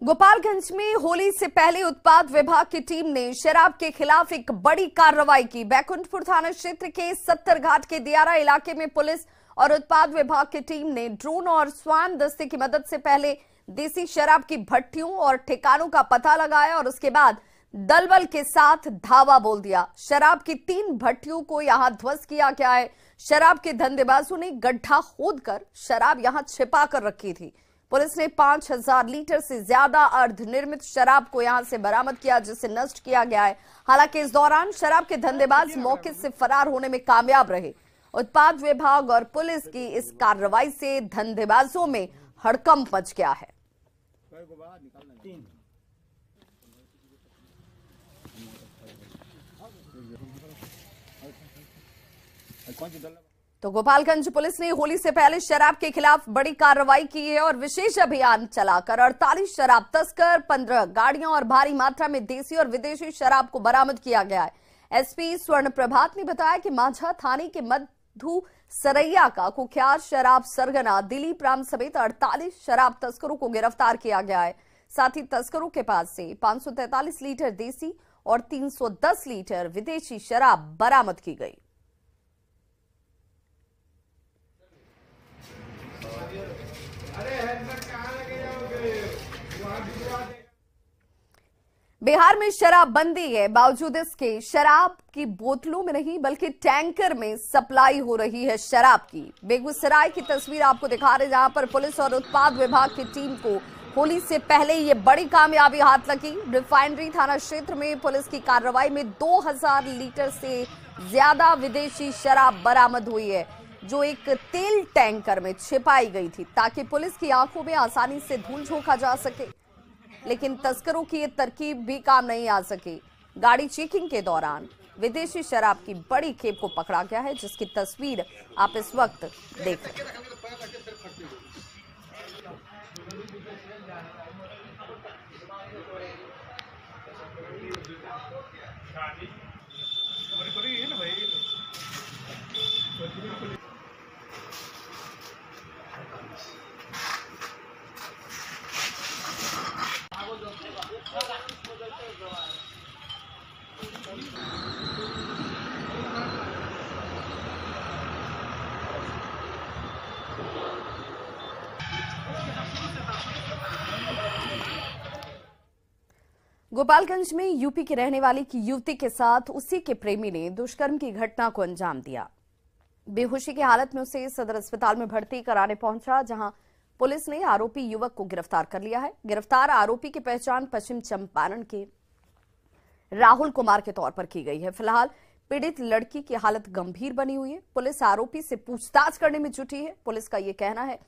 गोपालगंज में होली से पहले उत्पाद विभाग की टीम ने शराब के खिलाफ एक बड़ी कार्रवाई की। बैकुंठपुर थाना क्षेत्र के 70 घाट के दियारा इलाके में पुलिस और उत्पाद विभाग की टीम ने ड्रोन और स्वान दस्ते की मदद से पहले देसी शराब की भट्टियों और ठिकानों का पता लगाया और उसके बाद दलबल के साथ धावा बोल दिया। शराब की 3 भट्टियों को यहां ध्वस्त किया गया है। शराब के धंधेबाजों ने गड्ढा खोदकर शराब यहां छिपा कर रखी थी। पुलिस ने 5000 लीटर से ज्यादा अर्धनिर्मित शराब को यहां से बरामद किया, जिसे नष्ट किया गया है। हालांकि इस दौरान शराब के धंधेबाज मौके से फरार होने में कामयाब रहे। उत्पाद विभाग और पुलिस की इस कार्रवाई से धंधेबाजों में हड़कंप मच गया है। तो गोपालगंज पुलिस ने होली से पहले शराब के खिलाफ बड़ी कार्रवाई की है और विशेष अभियान चलाकर 48 शराब तस्कर, 15 गाड़ियां और भारी मात्रा में देसी और विदेशी शराब को बरामद किया गया है। एसपी स्वर्ण प्रभात ने बताया कि माझा थाने के मधु सरैया का कुख्यात शराब सरगना दिलीप राम समेत 48 शराब तस्करों को गिरफ्तार किया गया है। साथ ही तस्करों के पास से 543 लीटर देसी और 310 लीटर विदेशी शराब बरामद की गई। बिहार में शराब बंदी है, बावजूद इसके शराब की बोतलों में नहीं बल्कि टैंकर में सप्लाई हो रही है शराब की। बेगूसराय की तस्वीर आपको दिखा रहे, जहां पर पुलिस और उत्पाद विभाग की टीम को होली से पहले ये बड़ी कामयाबी हाथ लगी। रिफाइनरी थाना क्षेत्र में पुलिस की कार्रवाई में 2000 लीटर से ज्यादा विदेशी शराब बरामद हुई है, जो एक तेल टैंकर में छिपाई गई थी ताकि पुलिस की आंखों में आसानी से धूल झोंका जा सके। लेकिन तस्करों की ये तरकीब भी काम नहीं आ सकी। गाड़ी चेकिंग के दौरान विदेशी शराब की बड़ी खेप को पकड़ा गया है, जिसकी तस्वीर आप इस वक्त देख रहे हैं। गोपालगंज में यूपी के रहने वाली की युवती के साथ उसी के प्रेमी ने दुष्कर्म की घटना को अंजाम दिया। बेहोशी की हालत में उसे सदर अस्पताल में भर्ती कराने पहुंचा, जहां पुलिस ने आरोपी युवक को गिरफ्तार कर लिया है। गिरफ्तार आरोपी की पहचान पश्चिम चंपारण के राहुल कुमार के तौर पर की गई है। फिलहाल पीड़ित लड़की की हालत गंभीर बनी हुई है। पुलिस आरोपी से पूछताछ करने में जुटी है। पुलिस का यह कहना है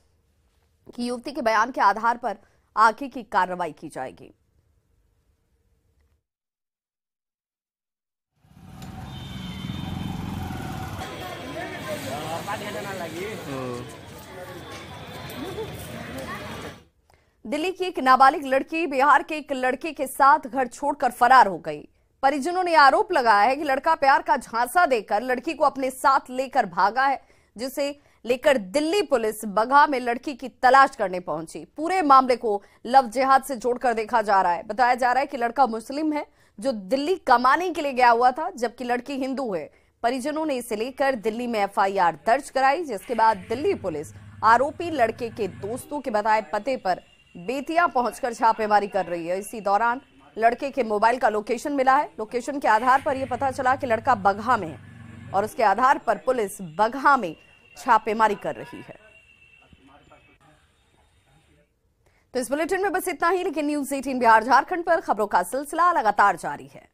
कि युवती के बयान के आधार पर आगे की कार्रवाई की जाएगी। दिल्ली की एक नाबालिग लड़की बिहार के एक लड़के के साथ घर छोड़कर फरार हो गई। परिजनों ने आरोप लगाया है कि लड़का प्यार का झांसा देकर लड़की को अपने साथ लेकर भागा है, जिसे लेकर दिल्ली पुलिस बगहा में लड़की की तलाश करने पहुंची। पूरे मामले को लव जिहाद से जोड़कर देखा जा रहा है। बताया जा रहा है कि लड़का मुस्लिम है जो दिल्ली कमाने के लिए गया हुआ था, जबकि लड़की हिंदू है। परिजनों ने इसे लेकर दिल्ली में एफआईआर दर्ज कराई, जिसके बाद दिल्ली पुलिस आरोपी लड़के के दोस्तों के बताए पते पर बेतिया पहुंचकर छापेमारी कर रही है। इसी दौरान लड़के के मोबाइल का लोकेशन मिला है। लोकेशन के आधार पर यह पता चला कि लड़का बगहा में है और उसके आधार पर पुलिस बगहा में छापेमारी कर रही है। तो इस बुलेटिन में बस इतना ही, लेकिन न्यूज़ 18 बिहार झारखंड पर खबरों का सिलसिला लगातार जारी है।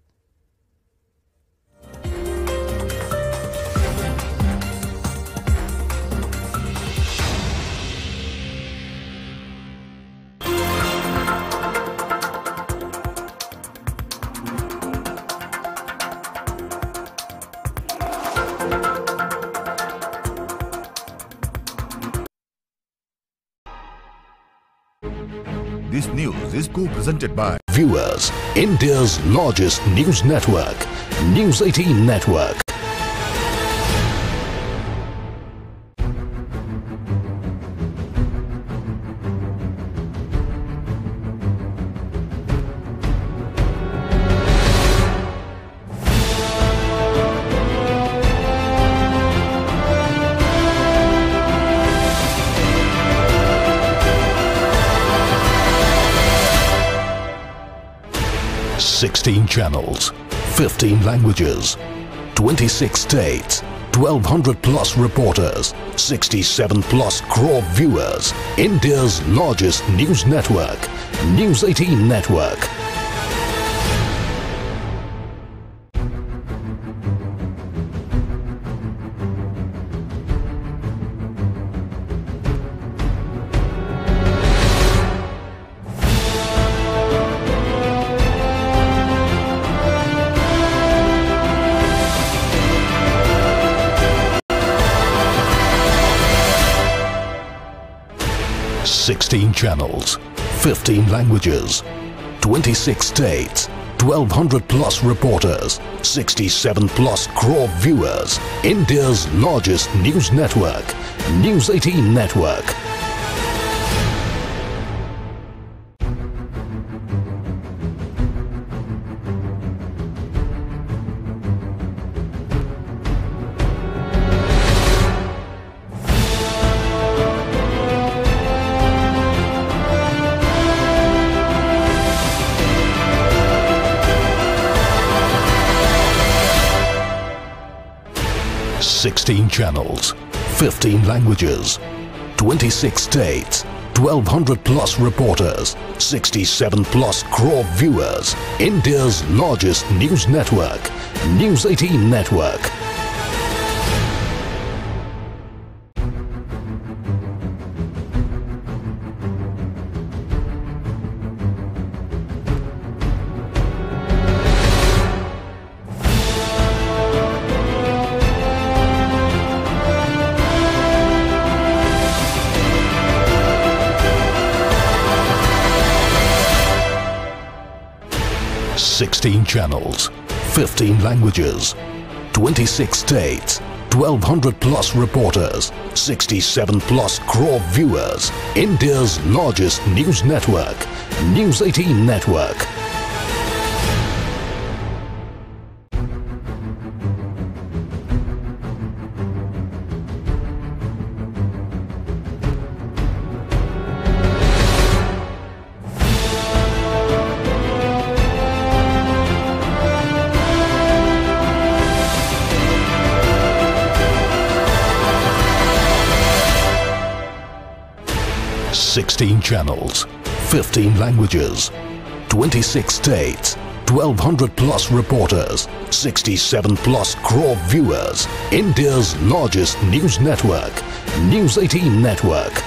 This news is co-presented by Viewers, India's largest news network, News 18 Network. 16 channels, 15 languages, 26 states, 1200 plus reporters, 67 plus crore viewers. India's largest news network, News 18 Network. Sixteen channels, 15 languages, 26 states, 1200 plus reporters, 67 plus crore viewers. India's largest news network, News 18 Network. Sixteen channels, 15 languages, 26 states, 1200 plus reporters, 67 plus crore viewers. India's largest news network, News 18 Network. Sixteen channels, 15 languages, 26 states, 1200 plus reporters, 67 plus crore viewers. India's largest news network, News 18 Network. Sixteen channels, 15 languages, 26 states, 1200 plus reporters, 67 plus crore viewers. India's largest news network, News 18 Network.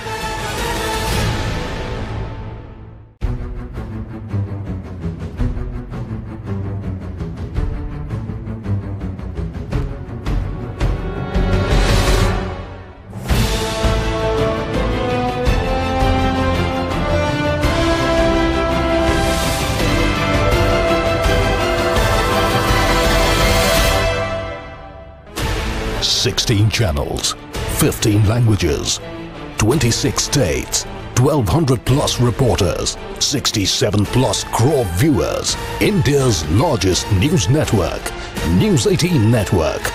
Sixteen channels, 15 languages, 26 states, 1200 plus reporters, 67 plus crore viewers. India's largest news network, News 18 Network.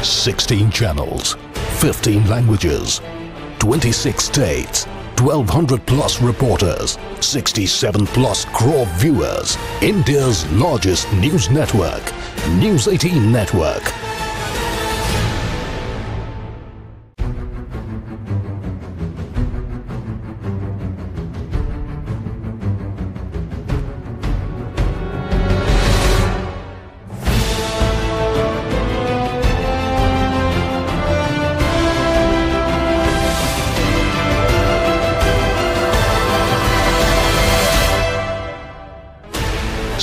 Sixteen channels, 15 languages, 26 states, 1200 plus reporters, 67 plus crore viewers. India's largest news network, News 18 Network.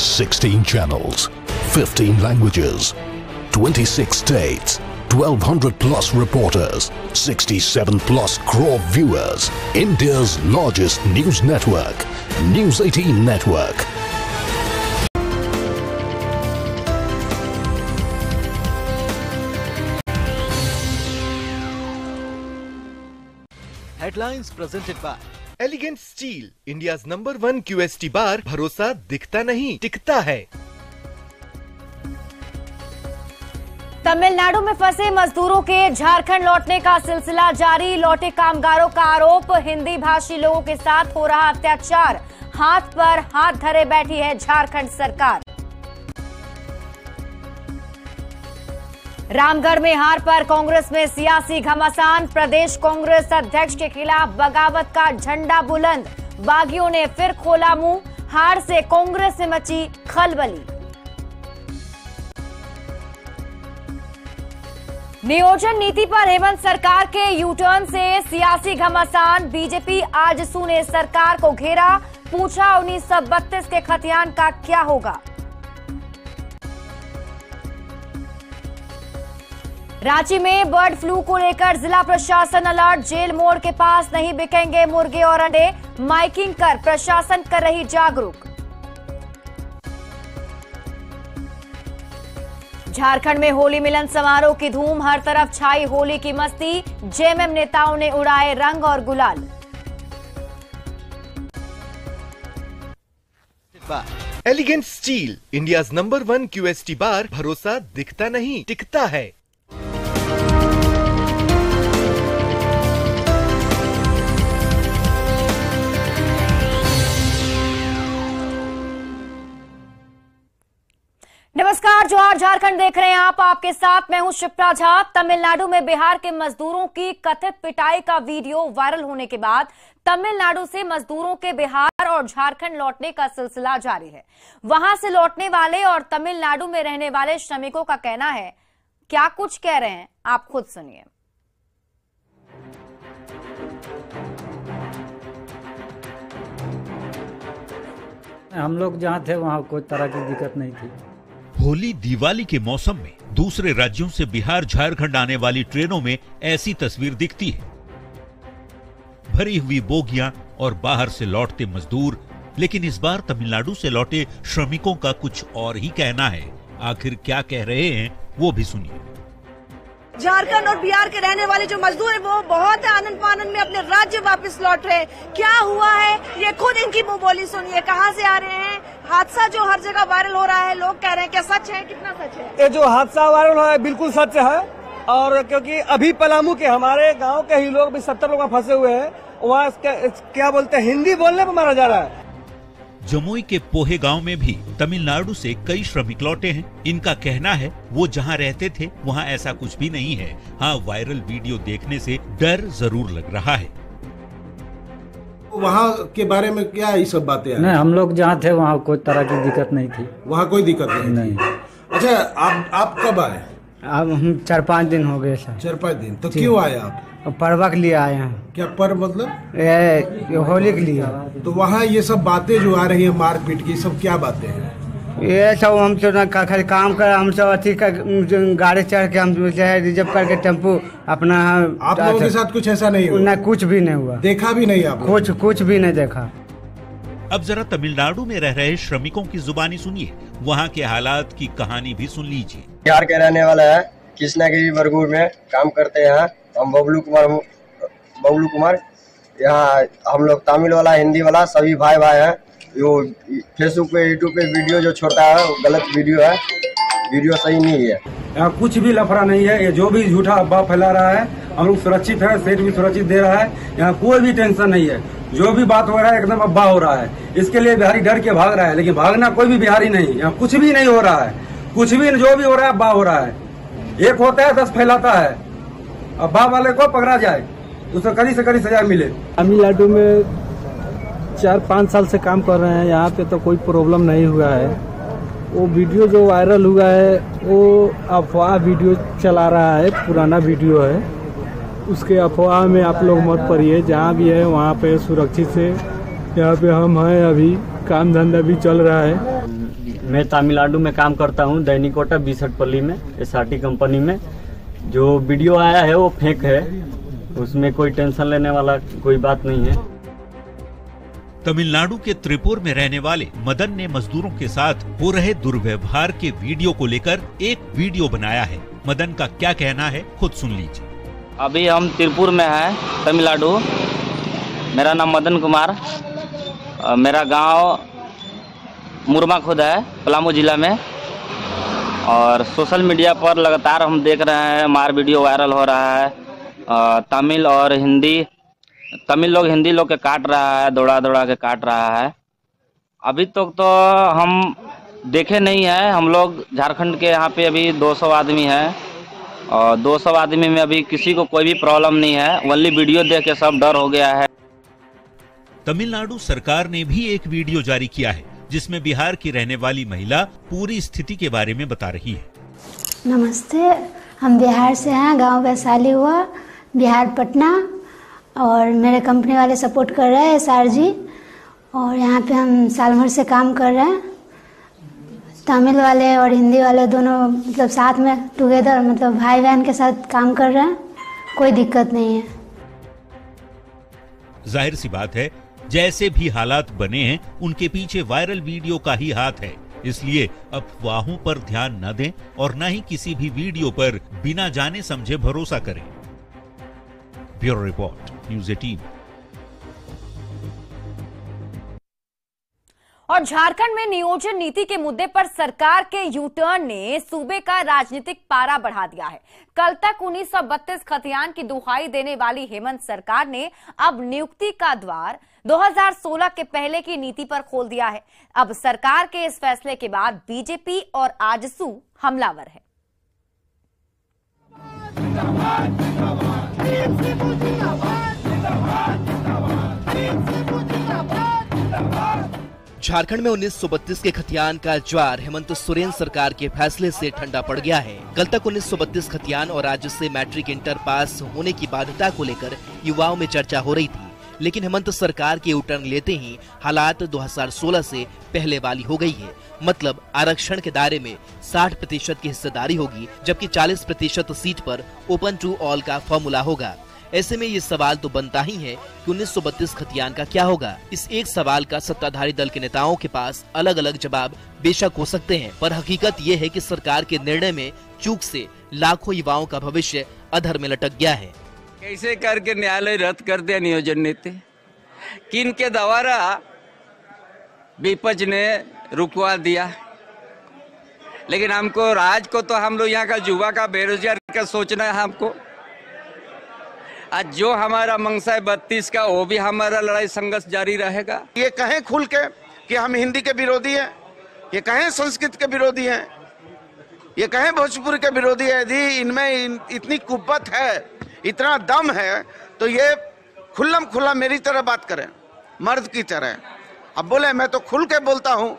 Sixteen channels, 15 languages, 26 states, 1200 plus reporters, 67 plus crore viewers. India's largest news network, News 18 Network. Headlines presented by elegant steel, India's number 1 QST बार। भरोसा दिखता नहीं टिकता है। तमिलनाडु में फंसे मजदूरों के झारखंड लौटने का सिलसिला जारी। लौटे कामगारों का आरोप, हिंदी भाषी लोगों के साथ हो रहा अत्याचार। हाथ पर हाथ धरे बैठी है झारखंड सरकार। रामगढ़ में हार पर कांग्रेस में सियासी घमासान। प्रदेश कांग्रेस अध्यक्ष के खिलाफ बगावत का झंडा बुलंद। बागियों ने फिर खोला मुंह। हार से कांग्रेस में मची खलबली। नियोजन नीति पर हेमंत सरकार के यूटर्न से सियासी घमासान। बीजेपी आजसू ने सरकार को घेरा। पूछा 1932 के खतियान का क्या होगा। रांची में बर्ड फ्लू को लेकर जिला प्रशासन अलर्ट। जेल मोड़ के पास नहीं बिकेंगे मुर्गे और अंडे। माइकिंग कर प्रशासन कर रही जागरूक। झारखंड में होली मिलन समारोह की धूम। हर तरफ छाई होली की मस्ती। जेएमएम नेताओं ने उड़ाए रंग और गुलाल। Elegant steel, India's number 1 QST बार। भरोसा दिखता नहीं टिकता है। नमस्कार, जोहार झारखंड देख रहे हैं आप। आपके साथ मैं हूं शिप्रा झा। तमिलनाडु में बिहार के मजदूरों की कथित पिटाई का वीडियो वायरल होने के बाद तमिलनाडु से मजदूरों के बिहार और झारखंड लौटने का सिलसिला जारी है। वहां से लौटने वाले और तमिलनाडु में रहने वाले श्रमिकों का कहना है। क्या कुछ कह रहे हैं आप खुद सुनिए। हम लोग जहाँ थे वहाँ कोई तरह की दिक्कत नहीं थी। होली दिवाली के मौसम में दूसरे राज्यों से बिहार झारखंड आने वाली ट्रेनों में ऐसी तस्वीर दिखती है। भरी हुई बोगियां और बाहर से लौटते मजदूर। लेकिन इस बार तमिलनाडु से लौटे श्रमिकों का कुछ और ही कहना है। आखिर क्या कह रहे हैं वो भी सुनिए। झारखंड और बिहार के रहने वाले जो मजदूर हैं वो बहुत आनंद फानंद में अपने राज्य वापस लौट रहे हैं। क्या हुआ है ये खुद इनकी मुंह बोली सुनिए। कहाँ से आ रहे हैं। हादसा जो हर जगह वायरल हो रहा है, लोग कह रहे हैं क्या सच है, कितना सच है? ये जो हादसा वायरल हो रहा है बिल्कुल सच है। और क्योंकि अभी पलामू के हमारे गांव के ही लोग भी 70 लोग फंसे हुए हैं। वहाँ क्या बोलते हैं, हिंदी बोलने पर मारा जा रहा है। जमुई के पोहे गांव में भी तमिलनाडु से कई श्रमिक लौटे हैं। इनका कहना है वो जहां रहते थे वहां ऐसा कुछ भी नहीं है। हाँ, वायरल वीडियो देखने से डर जरूर लग रहा है। वहाँ के बारे में क्या ये सब बातें? नहीं, हम लोग जहाँ थे वहाँ कोई तरह की दिक्कत नहीं थी। वहाँ कोई दिक्कत नहीं। अच्छा, आप कब आए? अब हम 4-5 दिन हो गए सर। 4-5 दिन। तो क्यों आए आप? पर्व के लिए आए हैं। क्या पर्व मतलब? ये होली के लिए। तो वहाँ ये सब बातें जो आ रही है मारपीट की, सब क्या बातें हैं? ये सब हम तो खाली काम कर, हम सब अथी गाड़ी चढ़ के हम रिजर्व करके टेम्पू अपना। आप लोगों के साथ कुछ ऐसा नहीं हुआ? ना, कुछ भी नहीं हुआ। देखा भी नहीं आप? कुछ भी नहीं देखा। अब जरा तमिलनाडु में रह रहे श्रमिकों की जुबानी सुनिए। वहाँ के हालात की कहानी भी सुन लीजिए। बिहार के रहने वाला है, कृष्णागिरी बरगुर में काम करते हैं हम। बबलू कुमार। यहाँ हम लोग तमिल वाला, हिंदी वाला सभी भाई हैं। जो फेसबुक पे, यूट्यूब पे वीडियो जो छोड़ता है वो गलत वीडियो है। वीडियो सही नहीं है। यहाँ कुछ भी लफड़ा नहीं है। ये जो भी झूठा अफवाह फैला रहा है, हम लोग सुरक्षित है। सेठ भी सुरक्षित दे रहा है। यहाँ कोई भी टेंशन नहीं है। जो भी बात हो रहा है एकदम अफवाह हो रहा है। इसके लिए बिहारी डर के भाग रहा है, लेकिन भागना कोई भी बिहारी नहीं। यहाँ कुछ भी नहीं हो रहा है। कुछ भी जो भी हो रहा है अफवाह हो रहा है। एक होता है 10 फैलाता है। अफवाह वाले को पकड़ा जाए, उसे कड़ी से कड़ी सजा मिले। तमिलनाडु में 4-5 साल से काम कर रहे हैं। यहाँ पे तो कोई प्रॉब्लम नहीं हुआ है। वो वीडियो जो वायरल हुआ है वो अफवाह वीडियो चला रहा है, पुराना वीडियो है। उसके अफवाह में आप लोग मत पड़िए। जहाँ भी है वहाँ पे सुरक्षित से। यहाँ पे हम हैं, अभी काम धंधा भी चल रहा है। मैं तमिलनाडु में काम करता हूँ, दैनिकोटा बीसटपल्ली में, SRT कंपनी में। जो वीडियो आया है वो फेक है, उसमें कोई टेंशन लेने वाला कोई बात नहीं है। तमिलनाडु के त्रिपुर में रहने वाले मदन ने मजदूरों के साथ हो रहे दुर्व्यवहार के वीडियो को लेकर एक वीडियो बनाया है। मदन का क्या कहना है खुद सुन लीजिए। अभी हम त्रिपुर में हैं, तमिलनाडु। मेरा नाम मदन कुमार, मेरा गांव मुरमा खुद है, पलामू जिला में। और सोशल मीडिया पर लगातार हम देख रहे हैं मार वीडियो वायरल हो रहा है। तमिल और हिंदी, तमिल लोग हिंदी लोग के काट रहा है, दौड़ा दौड़ा के काट रहा है। अभी तक तो हम देखे नहीं है। हम लोग झारखंड के यहाँ पे अभी 200 आदमी हैं और 200 आदमी में अभी किसी को कोई भी प्रॉब्लम नहीं है। ओनली वीडियो देख के सब डर हो गया है। तमिलनाडु सरकार ने भी एक वीडियो जारी किया है जिसमें बिहार की रहने वाली महिला पूरी स्थिति के बारे में बता रही है। नमस्ते, हम बिहार से हैं, गांव वैशाली हुआ, बिहार पटना। और मेरे कंपनी वाले सपोर्ट कर रहे हैं SRG, और यहाँ पे हम साल भर से काम कर रहे हैं। तमिल वाले और हिंदी वाले दोनों मतलब साथ में टुगेदर, मतलब भाई बहन के साथ काम कर रहे हैं, कोई दिक्कत नहीं है। जाहिर सी बात है, जैसे भी हालात बने हैं उनके पीछे वायरल वीडियो का ही हाथ है। इसलिए अफवाहों पर ध्यान न दें और न ही किसी भी वीडियो पर बिना जाने समझे भरोसा करें। Bureau report, news 18। और झारखंड में नियोजन नीति के मुद्दे पर सरकार के यूटर्न ने सूबे का राजनीतिक पारा बढ़ा दिया है। कल तक 1932 खतियान की दुहाई देने वाली हेमंत सरकार ने अब नियुक्ति का द्वार 2016 के पहले की नीति पर खोल दिया है। अब सरकार के इस फैसले के बाद बीजेपी और आजसू हमलावर है। झारखंड में 1932 के खतियान का ज्वार हेमंत सोरेन सरकार के फैसले से ठंडा पड़ गया है। कल तक 1932 खतियान और राज्य से मैट्रिक इंटर पास होने की बाध्यता को लेकर युवाओं में चर्चा हो रही थी, लेकिन हेमंत सरकार के यूटर्न लेते ही हालात 2016 से पहले वाली हो गई है। मतलब आरक्षण के दायरे में 60% की हिस्सेदारी होगी, जबकि 40% सीट पर ओपन टू ऑल का फॉर्मूला होगा। ऐसे में ये सवाल तो बनता ही है कि 1932 खतियान का क्या होगा। इस एक सवाल का सत्ताधारी दल के नेताओं के पास अलग अलग जवाब बेशक हो सकते हैं, पर हकीकत ये है कि सरकार के निर्णय में चूक से लाखों युवाओं का भविष्य अधर में लटक गया है। कैसे करके न्यायालय रद्द कर दिया नियोजन नीति, किन के द्वारा विपक्ष ने रुकवा दिया। लेकिन हमको राज को तो हम लोग यहाँ का युवा का बेरोजगार का सोचना है। हमको आज जो हमारा मंशा है 32 का, वो भी हमारा लड़ाई संघर्ष जारी रहेगा। ये कहें खुल के कि हम हिंदी के विरोधी हैं, ये कहें संस्कृत के विरोधी हैं, ये कहें भोजपुरी के विरोधी है। यदि इनमें इतनी कुव्वत है, इतना दम है, तो ये खुल्लम खुल्ला मेरी तरह बात करें, मर्द की तरह। अब बोले मैं तो खुल के बोलता हूँ,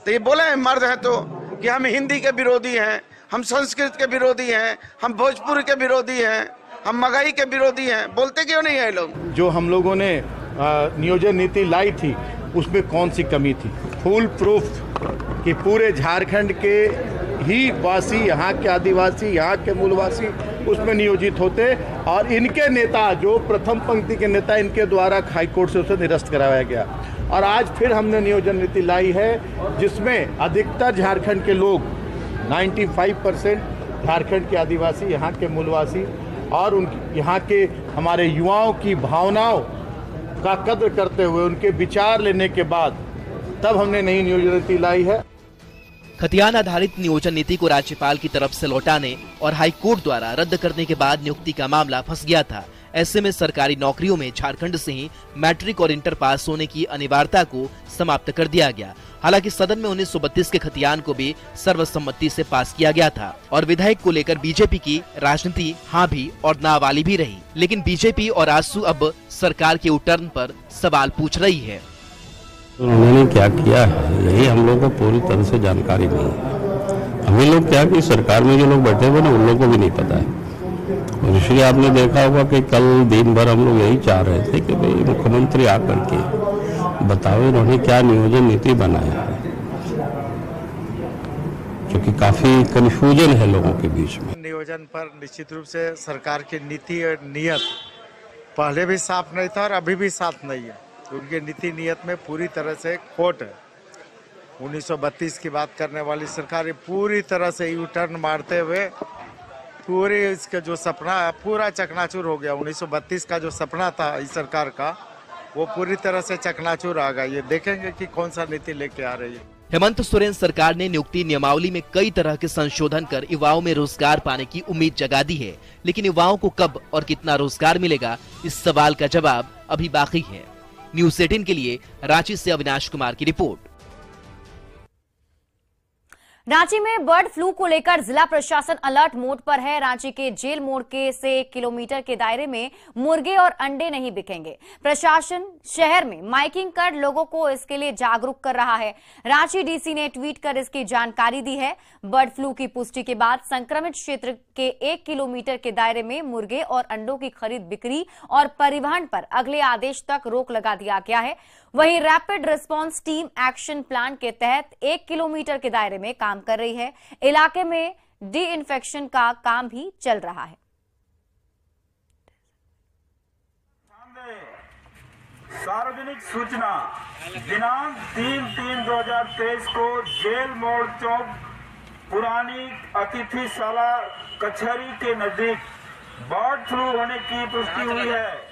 तो ये बोले मर्द है तो कि हम हिंदी के विरोधी हैं, हम संस्कृत के विरोधी हैं, हम भोजपुरी के विरोधी हैं, हम महंगाई के विरोधी हैं। बोलते क्यों नहीं है लोग? जो हम लोगों ने नियोजन नीति लाई थी उसमें कौन सी कमी थी? फुल प्रूफ कि पूरे झारखंड के ही वासी, यहाँ के आदिवासी, यहाँ के मूलवासी उसमें नियोजित होते, और इनके नेता जो प्रथम पंक्ति के नेता, इनके द्वारा हाईकोर्ट से उसे निरस्त कराया गया। और आज फिर हमने नियोजन नीति लाई है जिसमें अधिकतर झारखंड के लोग, 95% झारखंड के आदिवासी, यहाँ के मूलवासी और उनकी यहाँ के हमारे युवाओं की भावनाओं का कद्र करते हुए उनके विचार लेने के बाद तब हमने नई नियोजन नीति लाई है। खतियान आधारित नियोजन नीति को राज्यपाल की तरफ से लौटाने और हाईकोर्ट द्वारा रद्द करने के बाद नियुक्ति का मामला फंस गया था। ऐसे में सरकारी नौकरियों में झारखंड से ही मैट्रिक और इंटर पास होने की अनिवार्यता को समाप्त कर दिया गया। हालांकि सदन में 1932 के खतियान को भी सर्वसम्मति से पास किया गया था और विधायक को लेकर बीजेपी की राजनीति हाँ भी और ना वाली भी रही। लेकिन बीजेपी और आजसू अब सरकार के यूटर्न पर सवाल पूछ रही है। उन्होंने क्या किया है यही हम लोग को पूरी तरह से जानकारी नहीं है। हमें लोग क्या कि सरकार में जो लोग बैठे हुए ना उन लोगों को भी नहीं पता है। और इसलिए आपने देखा होगा कि कल दिन भर हम लोग यही चाह रहे थे कि भाई मुख्यमंत्री आकर के बताओ इन्होंने क्या नियोजन नीति बनाया है, क्योंकि काफी कंफ्यूजन है लोगों के बीच में। नियोजन पर निश्चित रूप से सरकार की नीति और नियत पहले भी साफ नहीं था और अभी भी साफ नहीं है। उनकी नीति नियत में पूरी तरह से खोट है। 1932 की बात करने वाली सरकार पूरी तरह से यू टर्न मारते हुए पूरे इसका जो सपना पूरा चकनाचूर हो गया। 1932 का जो सपना था इस सरकार का वो पूरी तरह से चकनाचूर आ गई है। देखेंगे कि कौन सा नीति लेके आ रही है। हेमंत सोरेन सरकार ने नियुक्ति नियमावली में कई तरह के संशोधन कर युवाओं में रोजगार पाने की उम्मीद जगा दी है, लेकिन युवाओं को कब और कितना रोजगार मिलेगा, इस सवाल का जवाब अभी बाकी है। न्यूज़ 18 के लिए रांची से अविनाश कुमार की रिपोर्ट। रांची में बर्ड फ्लू को लेकर जिला प्रशासन अलर्ट मोड पर है। रांची के जेल मोड़ के से 1 किलोमीटर के दायरे में मुर्गे और अंडे नहीं बिकेंगे। प्रशासन शहर में माइकिंग कर लोगों को इसके लिए जागरूक कर रहा है। रांची डीसी ने ट्वीट कर इसकी जानकारी दी है। बर्ड फ्लू की पुष्टि के बाद संक्रमित क्षेत्र के 1 किलोमीटर के दायरे में मुर्गे और अंडों की खरीद बिक्री और परिवहन पर अगले आदेश तक रोक लगा दिया गया है। वहीं rapid response team action plan के तहत 1 किलोमीटर के दायरे में काम कर रही है। इलाके में डी इन्फेक्शन का काम भी चल रहा है। सार्वजनिक सूचना दिनांक 3/3/2023 को जेल मोड़ चौक पुरानी अतिथिशाला कचहरी के नजदीक बर्ड फ्लू होने की पुष्टि हुई है।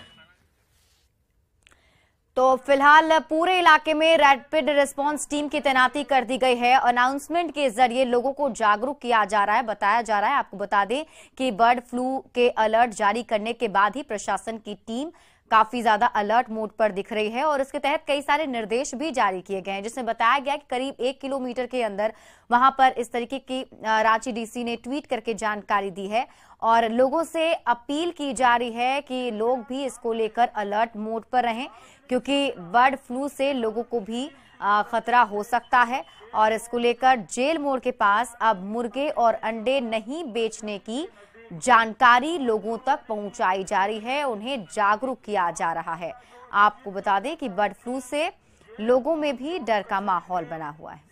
तो फिलहाल पूरे इलाके में रैपिड रिस्पांस टीम की तैनाती कर दी गई है। अनाउंसमेंट के जरिए लोगों को जागरूक किया जा रहा है, बताया जा रहा है। आपको बता दें कि बर्ड फ्लू के अलर्ट जारी करने के बाद ही प्रशासन की टीम काफी ज्यादा अलर्ट मोड पर दिख रही है और इसके तहत कई सारे निर्देश भी जारी किए गए हैं, जिसमें बताया गया कि करीब 1 किलोमीटर के अंदर वहां पर इस तरीके की रांची डीसी ने ट्वीट करके जानकारी दी है और लोगों से अपील की जा रही है कि लोग भी इसको लेकर अलर्ट मोड पर रहें, क्योंकि बर्ड फ्लू से लोगों को भी खतरा हो सकता है। और इसको लेकर जेल मोड़ के पास अब मुर्गे और अंडे नहीं बेचने की जानकारी लोगों तक पहुंचाई जा रही है, उन्हें जागरूक किया जा रहा है। आपको बता दें कि बर्ड फ्लू से लोगों में भी डर का माहौल बना हुआ है।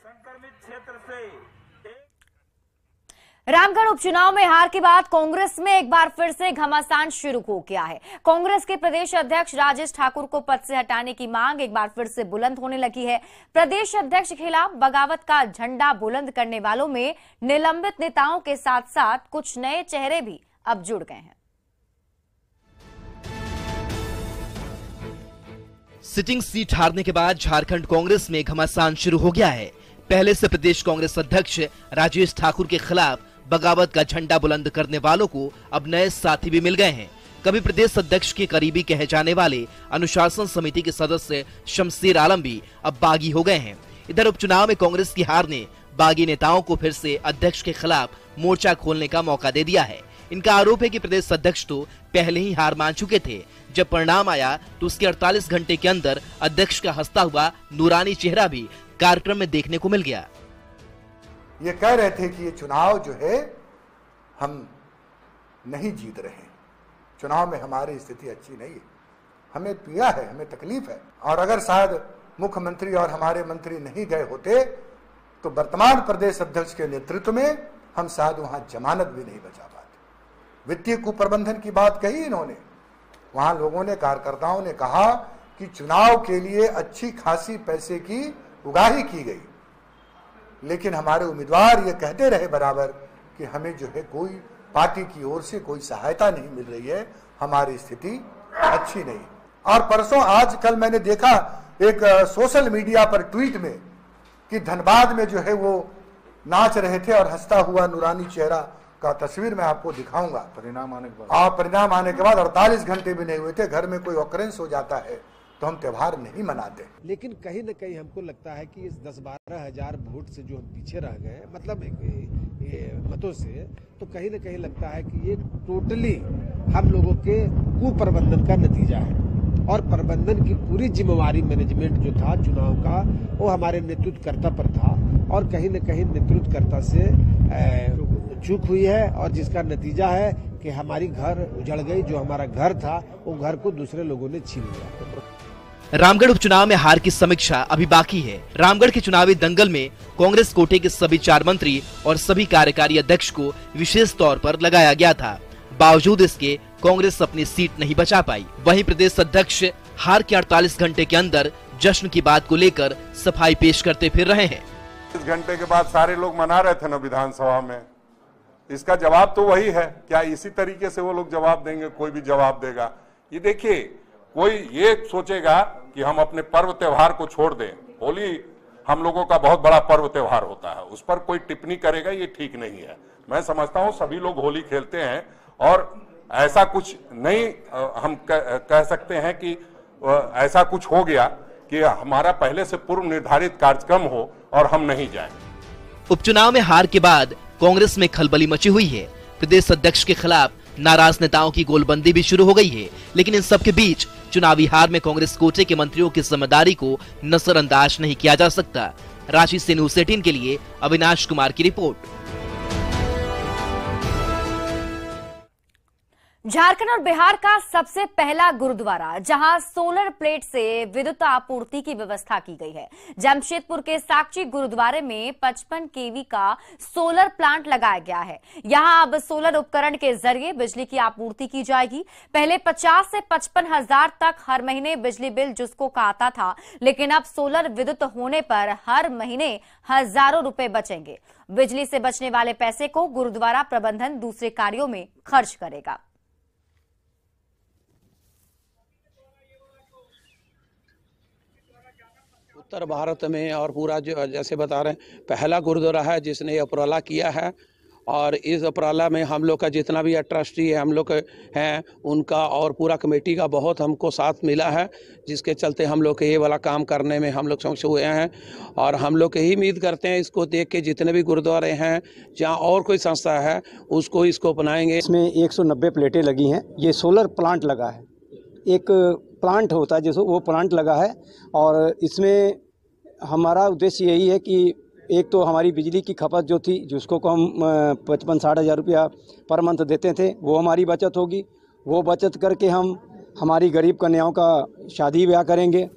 रामगढ़ उपचुनाव में हार के बाद कांग्रेस में एक बार फिर से घमासान शुरू हो गया है। कांग्रेस के प्रदेश अध्यक्ष राजेश ठाकुर को पद से हटाने की मांग एक बार फिर से बुलंद होने लगी है। प्रदेश अध्यक्ष के खिलाफ बगावत का झंडा बुलंद करने वालों में निलंबित नेताओं के साथ साथ कुछ नए चेहरे भी अब जुड़ गए हैं। सिटिंग सीट हारने के बाद झारखंड कांग्रेस में घमासान शुरू हो गया है। पहले से प्रदेश कांग्रेस अध्यक्ष राजेश ठाकुर के खिलाफ बगावत का झंडा बुलंद करने वालों को अब नए साथी भी मिल गए हैं। कभी प्रदेश अध्यक्ष के करीबी कहे जाने वाले अनुशासन समिति के सदस्य शमशेर आलम भी अब बागी हो गए हैं। इधर उपचुनाव में कांग्रेस की हार ने बागी नेताओं को फिर से अध्यक्ष के खिलाफ मोर्चा खोलने का मौका दे दिया है। इनका आरोप है कि प्रदेश अध्यक्ष तो पहले ही हार मान चुके थे। जब परिणाम आया तो उसके 48 घंटे के अंदर अध्यक्ष का हंसता हुआ नूरानी चेहरा भी कार्यक्रम में देखने को मिल गया। ये कह रहे थे कि ये चुनाव जो है हम नहीं जीत रहे हैं, चुनाव में हमारी स्थिति अच्छी नहीं है, हमें पीड़ा है, हमें तकलीफ है। और अगर शायद मुख्यमंत्री और हमारे मंत्री नहीं गए होते तो वर्तमान प्रदेश अध्यक्ष के नेतृत्व में हम शायद वहां जमानत भी नहीं बचा पाते। वित्तीय कुप्रबंधन की बात कही इन्होंने, वहां लोगों ने, कार्यकर्ताओं ने कहा कि चुनाव के लिए अच्छी खासी पैसे की उगाही की गई, लेकिन हमारे उम्मीदवार ये कहते रहे बराबर कि हमें जो है कोई पार्टी की ओर से कोई सहायता नहीं मिल रही है, हमारी स्थिति अच्छी नहीं। और परसों आज कल मैंने देखा एक सोशल मीडिया पर ट्वीट में कि धनबाद में जो है वो नाच रहे थे और हंसता हुआ नूरानी चेहरा का तस्वीर मैं आपको दिखाऊंगा। परिणाम आने के बाद 48 घंटे भी नहीं हुए थे, घर में कोई ऑकरेंस हो जाता है तो हम त्योहार नहीं मनाते। लेकिन कहीं न कहीं हमको लगता है कि इस 10-12 हजार वोट से जो हम पीछे रह गए, मतलब मतों से, तो कहीं न कहीं लगता है कि ये टोटली हम लोगों के कुप्रबंधन का नतीजा है। और प्रबंधन की पूरी जिम्मेवारी मैनेजमेंट जो था चुनाव का वो हमारे नेतृत्वकर्ता पर था और कहीं न कहीं नेतृत्वकर्ता से चूक हुई है और जिसका नतीजा है कि हमारी घर उजड़ गई। जो हमारा घर था वो घर को दूसरे लोगों ने छीन लिया। रामगढ़ उपचुनाव में हार की समीक्षा अभी बाकी है। रामगढ़ के चुनावी दंगल में कांग्रेस कोटे के सभी 4 मंत्री और सभी कार्यकारी अध्यक्ष को विशेष तौर पर लगाया गया था। बावजूद इसके कांग्रेस अपनी सीट नहीं बचा पाई। वहीं प्रदेश अध्यक्ष हार के 48 घंटे के अंदर जश्न की बात को लेकर सफाई पेश करते फिर रहे हैं। इस घंटे के बाद सारे लोग मना रहे थे ना विधानसभा में, इसका जवाब तो वही है। क्या इसी तरीके से वो लोग जवाब देंगे? कोई भी जवाब देगा? ये देखिए, कोई ये सोचेगा कि हम अपने पर्व त्योहार को छोड़ दें, होली हम लोगों का बहुत बड़ा पर्व त्योहार होता है, उस पर कोई टिप्पणी करेगा, ये ठीक नहीं है। मैं समझता हूं सभी लोग होली खेलते हैं और ऐसा कुछ नहीं हम कह सकते हैं कि ऐसा कुछ हो गया कि हमारा पहले से पूर्व निर्धारित कार्यक्रम हो और हम नहीं जाएं। उपचुनाव में हार के बाद कांग्रेस में खलबली मची हुई है। प्रदेश अध्यक्ष के खिलाफ नाराज नेताओं की गोलबंदी भी शुरू हो गई है, लेकिन इन सब के बीच चुनावी हार में कांग्रेस कोटे के मंत्रियों की जिम्मेदारी को नजरअंदाज नहीं किया जा सकता। रांची से न्यूज़ 18 के लिए अविनाश कुमार की रिपोर्ट। झारखंड और बिहार का सबसे पहला गुरुद्वारा जहां सोलर प्लेट से विद्युत आपूर्ति की व्यवस्था की गई है। जमशेदपुर के साक्षी गुरुद्वारे में 55 केवी का सोलर प्लांट लगाया गया है। यहां अब सोलर उपकरण के जरिए बिजली की आपूर्ति की जाएगी। पहले 50 से 55 हजार तक हर महीने बिजली बिल जिसको का आता था, लेकिन अब सोलर विद्युत होने पर हर महीने हजारों रुपए बचेंगे। बिजली से बचने वाले पैसे को गुरुद्वारा प्रबंधन दूसरे कार्यों में खर्च करेगा। उत्तर भारत में और पूरा जो जैसे बता रहे हैं पहला गुरुद्वारा है जिसने उपराला किया है, और इस उपराला में हम लोग का जितना भी ट्रस्टी है हम लोग हैं उनका और पूरा कमेटी का बहुत हमको साथ मिला है, जिसके चलते हम लोग के ये वाला काम करने में हम लोग सक्षम हुए हैं। और हम लोग यही उम्मीद करते हैं इसको देख के जितने भी गुरुद्वारे हैं जहाँ और कोई संस्था है उसको इसको अपनाएंगे। इसमें 190 प्लेटें लगी हैं। ये सोलर प्लांट लगा है, एक प्लांट होता है जैसे वो प्लांट लगा है, और इसमें हमारा उद्देश्य यही है कि एक तो हमारी बिजली की खपत जो थी जिसको को हम 55-60 हज़ार रुपया पर मंथ देते थे वो हमारी बचत होगी। वो बचत करके हम हमारी गरीब कन्याओं का शादी ब्याह करेंगे।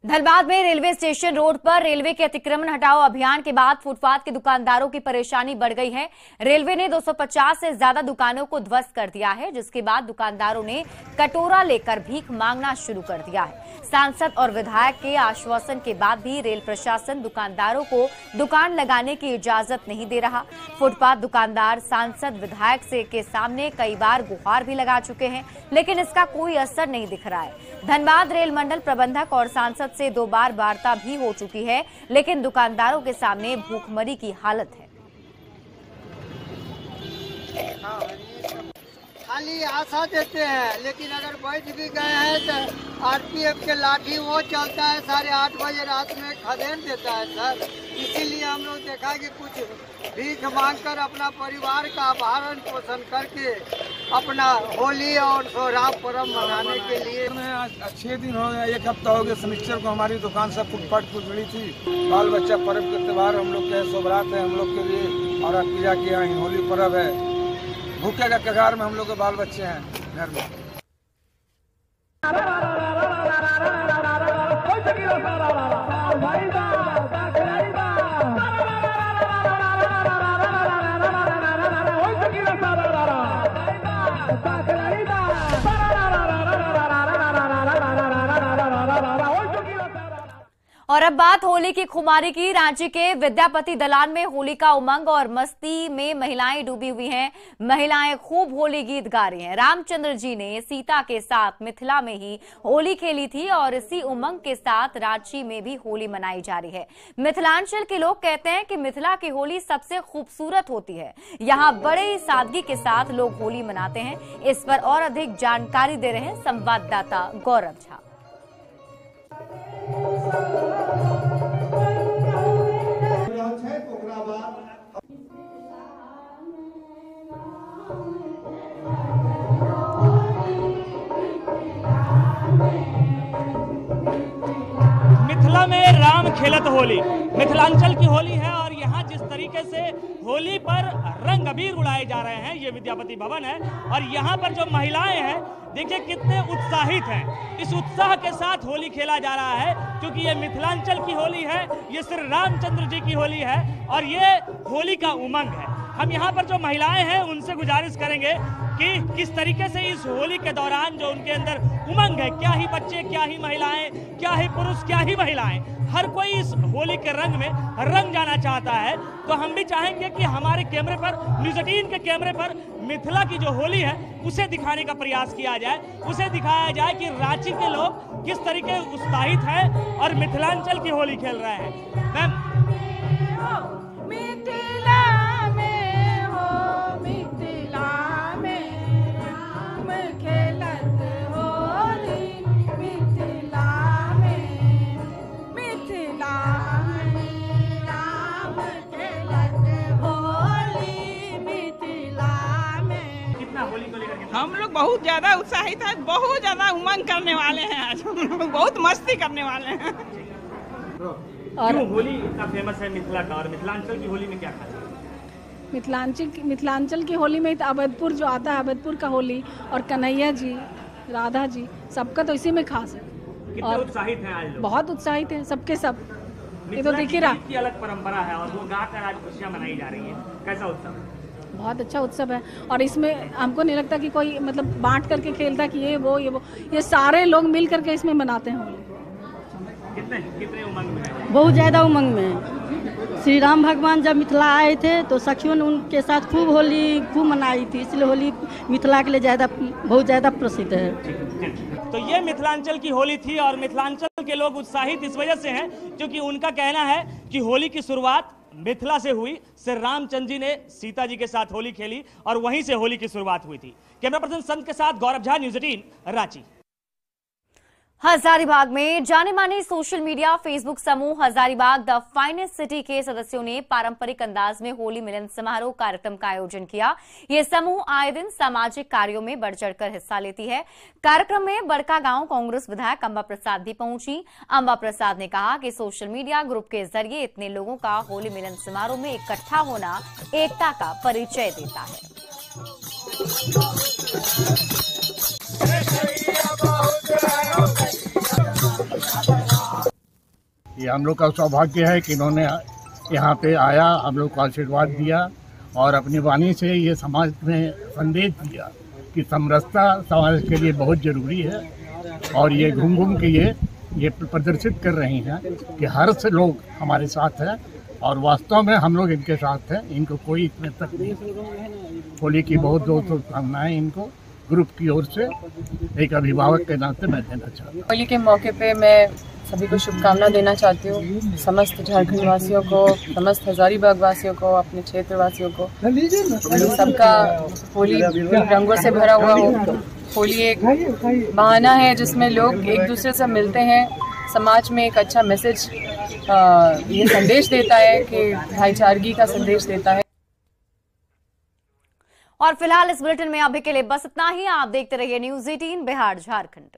धनबाद में रेलवे स्टेशन रोड पर रेलवे के अतिक्रमण हटाओ अभियान के बाद फुटपाथ के दुकानदारों की परेशानी बढ़ गई है। रेलवे ने 250 से ज्यादा दुकानों को ध्वस्त कर दिया है, जिसके बाद दुकानदारों ने कटोरा लेकर भीख मांगना शुरू कर दिया है। सांसद और विधायक के आश्वासन के बाद भी रेल प्रशासन दुकानदारों को दुकान लगाने की इजाजत नहीं दे रहा। फुटपाथ दुकानदार सांसद विधायक से के सामने कई बार गुहार भी लगा चुके हैं, लेकिन इसका कोई असर नहीं दिख रहा है। धनबाद रेल मंडल प्रबंधक और सांसद से 2 बार वार्ता भी हो चुकी है, लेकिन दुकानदारों के सामने भूखमरी की हालत है। खाली आशा देते हैं, लेकिन अगर बैठ भी गए हैं तो आरपीएफ के लाठी वो चलता है 8:30 बजे रात में खदेड़ देता है सर। इसीलिए हम लोग देखा कि कुछ भीख मांगकर अपना परिवार का भरण पोषण करके अपना होली और सोहराव पर्व मनाने के लिए 6 दिन हो गए, 1 हफ्ता हो गया। शनिचर को हमारी दुकान सब फुटपाथ पर जुड़ी थी। बाल बच्चा पर्व के त्यौहार हम लोग के सोबरात है हम लोग के लिए, और पिया के यहाँ होली पर्व है। भूखे का कगार में हम लोग के बाल बच्चे हैं घर में। और अब बात होली की खुमारी की। रांची के विद्यापति दलान में होली का उमंग और मस्ती में महिलाएं डूबी हुई हैं। महिलाएं खूब होली गीत गा रही हैं। रामचंद्र जी ने सीता के साथ मिथिला में ही होली खेली थी और इसी उमंग के साथ रांची में भी होली मनाई जा रही है। मिथिलांचल के लोग कहते हैं कि मिथिला की होली सबसे खूबसूरत होती है। यहाँ बड़े सादगी के साथ लोग होली मनाते हैं। इस पर और अधिक जानकारी दे रहे हैं संवाददाता गौरव झा। मिथिला में राम खेलत होली मिथिलांचल की होली है, और यहाँ जिस तरीके से होली पर रंग अबीर उड़ाए जा रहे हैं, ये विद्यापति भवन है और यहाँ पर जो महिलाएं हैं देखिए कितने उत्साहित हैं। इस उत्साह के साथ होली खेला जा रहा है क्योंकि ये मिथिलांचल की होली है, ये श्री रामचंद्र जी की होली है और ये होली का उमंग है। हम यहाँ पर जो महिलाएं हैं उनसे गुजारिश करेंगे कि किस तरीके से इस होली के दौरान जो उनके अंदर उमंग है, क्या ही बच्चे, क्या ही महिलाएं, क्या ही पुरुष, क्या ही महिलाएं, हर कोई इस होली के रंग में रंग जाना चाहता है। तो हम भी चाहेंगे कि हमारे कैमरे पर, न्यूज़ 18 के कैमरे पर मिथिला की जो होली है उसे दिखाने का प्रयास किया जाए, उसे दिखाया जाए कि रांची के लोग किस तरीके उत्साहित हैं और मिथिलांचल की होली खेल रहे हैं। मैम, हम लोग बहुत ज्यादा उत्साहित है, बहुत ज्यादा उमंग करने वाले हैं आज हम लोग, बहुत मस्ती करने वाले हैं। और होली इतना फेमस है मिथिला का, और मिथिलांचल की होली में क्या खास है? मिथिलांचल की होली में तो अवधपुर जो आता है, अवधपुर का होली और कन्हैया जी, राधा जी, सबका तो इसी में खास है। कितने उत्साहित हैं आज लोग? बहुत उत्साहित है सबके सब। ये तो देखिए की अलग परंपरा है और वो गाकर आज खुशियाँ मनाई जा रही है, कैसा उत्सव है? बहुत अच्छा उत्सव है और इसमें हमको नहीं लगता कि कोई मतलब बांट करके खेलता कि ये वो, ये सारे लोग मिल करके इसमें मनाते हैं होली। कितने उमंग में है? बहुत ज़्यादा उमंग में है। श्री राम भगवान जब मिथिला आए थे तो सखियों ने उनके साथ खूब होली खूब मनाई थी, इसलिए होली मिथिला के लिए बहुत ज़्यादा प्रसिद्ध है। तो ये मिथिलांचल की होली थी और मिथिलांचल के लोग उत्साहित इस वजह से हैं क्योंकि उनका कहना है कि होली की शुरुआत मिथिला से हुई। श्री रामचंद्र जी ने सीता जी के साथ होली खेली और वहीं से होली की शुरुआत हुई थी। कैमरा पर्सन संत के साथ गौरव झा, न्यूज़ 18 रांची। हजारीबाग में जाने माने सोशल मीडिया फेसबुक समूह हजारीबाग द फाइनेस्ट सिटी के सदस्यों ने पारंपरिक अंदाज में होली मिलन समारोह कार्यक्रम का आयोजन किया। ये समूह आए दिन सामाजिक कार्यों में बढ़ चढ़कर हिस्सा लेती है। कार्यक्रम में बड़कागांव कांग्रेस विधायक अंबा प्रसाद भी पहुंची। अंबा प्रसाद ने कहा कि सोशल मीडिया ग्रुप के जरिए इतने लोगों का होली मिलन समारोह में इकट्ठा होना एकता का परिचय देता है। ये हम लोग का सौभाग्य है कि इन्होंने यहाँ पे आया, हम लोग को आशीर्वाद दिया और अपनी वाणी से ये समाज में संदेश दिया कि समरसता समाज के लिए बहुत जरूरी है। और ये घूम घूम के ये प्रदर्शित कर रही हैं कि हर से लोग हमारे साथ हैं और वास्तव में हम लोग इनके साथ हैं, इनको कोई इसमें तक नहीं। होली की बहुत बहुत शुभकामनाएं इनको ग्रुप की ओर से एक अभिभावक के नाते मैं देना चाहता हूँ। होली के मौके पे मैं सभी को शुभकामना देना चाहती हूँ, समस्त झारखंड वासियों को, समस्त हजारीबाग वासियों को, अपने क्षेत्र वासियों को। सबका होली रंगों से भरा हुआ हो। होली एक बहाना है जिसमें लोग एक दूसरे से मिलते हैं, समाज में एक अच्छा मैसेज ये संदेश देता है कि भाईचारगी का संदेश देता है। और फिलहाल इस बुलेटिन में अभी के लिए बस इतना ही। आप देखते रहिए न्यूज़ 18 बिहार झारखंड।